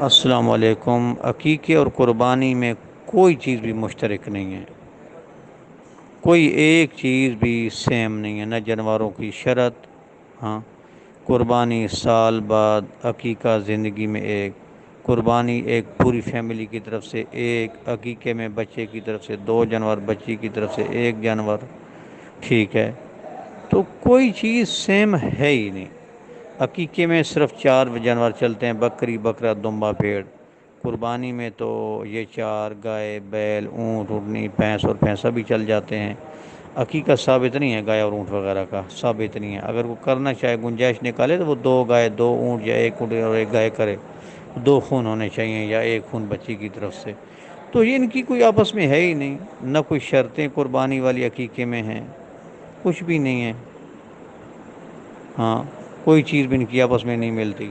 السلام علیکم۔ عقیقے اور قربانی میں کوئی چیز بھی مشترک نہیں ہے، کوئی ایک چیز بھی سیم نہیں ہے، نہ جانوروں کی شرط، ہاں قربانی سال بعد، عقیقہ زندگی میں ایک قربانی، ایک پوری فیملی کی طرف سے ایک عقیقے میں بچے کی طرف سے دو جانور، بچی کی طرف سے ایک جانور، ٹھیک ہے؟ تو کوئی چیز سیم ہے ہی نہیں۔ عقیقے میں صرف چار جانور چلتے ہیں: بکری، بکرا، دمبا، بھیڑ۔ قربانی میں تو یہ چار گائے، بیل، اونٹ، اونٹنی، بھینس اور بھینسا بھی چل جاتے ہیں۔ عقیقہ ثابت نہیں ہے گائے اور اونٹ وغیرہ کا، ثابت نہیں ہے۔ اگر وہ کرنا چاہے، گنجائش نکالے، تو وہ دو گائے، دو اونٹ، یا ایک اونٹ اور ایک گائے کرے۔ دو خون ہونے چاہیے یا ایک خون بچی کی طرف سے۔ تو یہ ان کی کوئی آپس میں ہے ہی نہیں، نہ کوئی شرطیں قربانی والی عقیقے میں ہیں، کچھ بھی نہیں ہے۔ ہاں، کوئی چیز بھی ان کی آپس میں نہیں ملتی۔